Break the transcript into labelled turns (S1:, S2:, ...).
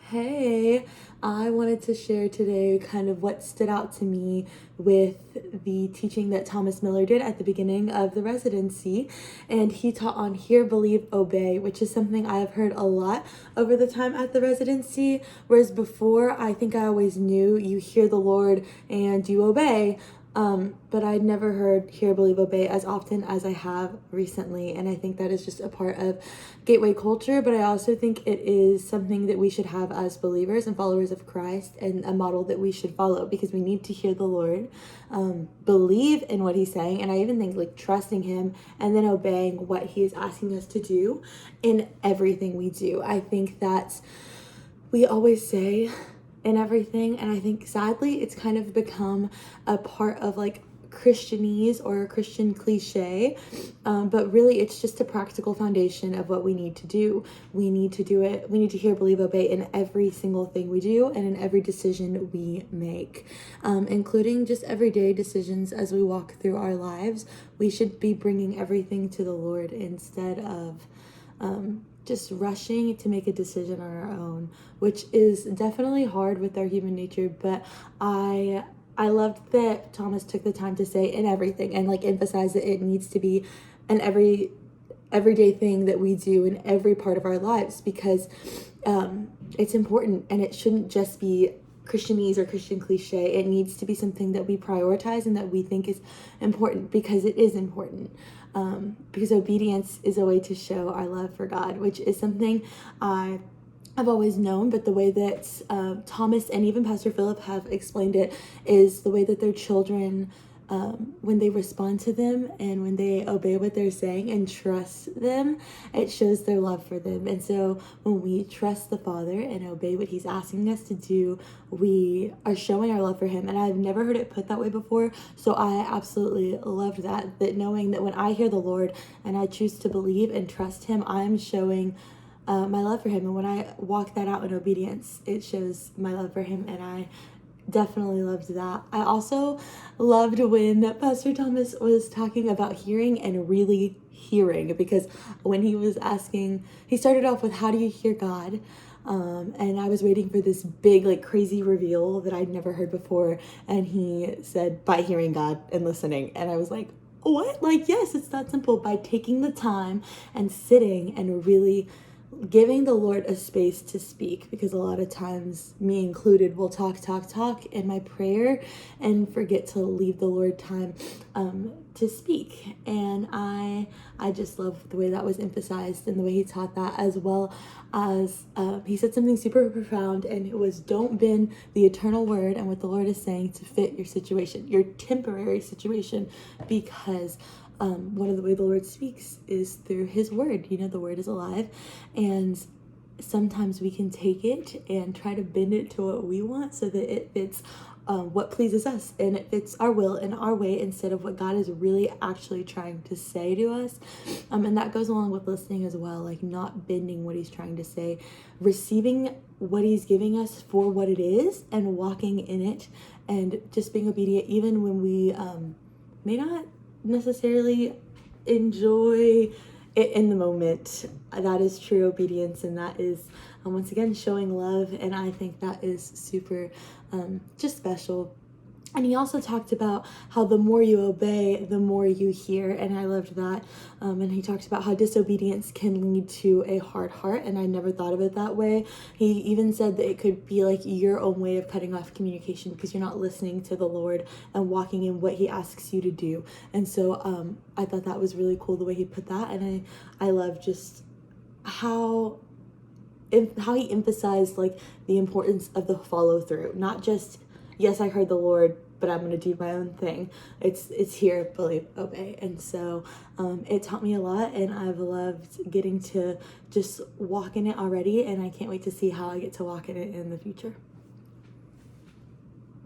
S1: Hey, I wanted to share today kind of what stood out to me with the teaching that Thomas Miller did at the beginning of the residency. And he taught on hear, believe, obey, which is something I have heard a lot over the time at the residency. Whereas before, I think I always knew you hear the Lord and you obey. But I'd never heard hear, believe, obey as often as I have recently. And I think that is just a part of Gateway culture. But I also think it is something that we should have as believers and followers of Christ, and a model that we should follow, because we need to hear the Lord, believe in what he's saying. And I even think like trusting him and then obeying what he is asking us to do in everything we do. I think that we always say and everything, and I think sadly it's kind of become a part of like Christianese or a Christian cliche, but really it's just a practical foundation of what we need to do. We need to do it. We need to hear, believe, obey in every single thing we do and in every decision we make, including just everyday decisions as we walk through our lives. We should be bringing everything to the Lord instead of just rushing to make a decision on our own, which is definitely hard with our human nature. But I loved that Thomas took the time to say in everything, and like emphasize that it needs to be an everyday thing that we do in every part of our lives, because it's important, and it shouldn't just be Christianese or Christian cliche. It needs to be something that we prioritize and that we think is important, because it is important. Because obedience is a way to show our love for God, which is something I've always known, but the way that Thomas and even Pastor Philip have explained it is the way that their children, when they respond to them and when they obey what they're saying and trust them, it shows their love for them. And so when we trust the Father and obey what he's asking us to do, we are showing our love for him. And I've never heard it put that way before, so I absolutely loved that knowing that when I hear the Lord and I choose to believe and trust him, I'm showing my love for him. And when I walk that out in obedience, it shows my love for him, and I definitely loved that. I also loved when Pastor Thomas was talking about hearing and really hearing, because when he was asking, he started off with, how do you hear God? And I was waiting for this big, like crazy reveal that I'd never heard before. And he said, by hearing God and listening. And I was like, what? Like, yes, it's that simple. By taking the time and sitting and really giving the Lord a space to speak, because a lot of times, me included, will talk in my prayer and forget to leave the Lord time to speak. And I just love the way that was emphasized and the way he taught that, as well as he said something super profound, and it was, don't bend the eternal word and what the Lord is saying to fit your situation, your temporary situation, because one of the way the Lord speaks is through his word. You know, the word is alive, and sometimes we can take it and try to bend it to what we want so that it fits what pleases us, and it fits our will and our way, instead of what God is really actually trying to say to us. And that goes along with listening as well, like not bending what he's trying to say, receiving what he's giving us for what it is and walking in it, and just being obedient even when we may not necessarily enjoy it in the moment. That is true obedience, and that is once again showing love, and I think that is super just special. And he also talked about how the more you obey, the more you hear, and I loved that. And he talked about how disobedience can lead to a hard heart, and I never thought of it that way. He even said that it could be like your own way of cutting off communication, because you're not listening to the Lord and walking in what he asks you to do. And so I thought that was really cool the way he put that, and I love just how he emphasized like the importance of the follow through, not just, yes, I heard the Lord, but I'm going to do my own thing. It's hear, believe, obey. And so it taught me a lot, and I've loved getting to just walk in it already, and I can't wait to see how I get to walk in it in the future.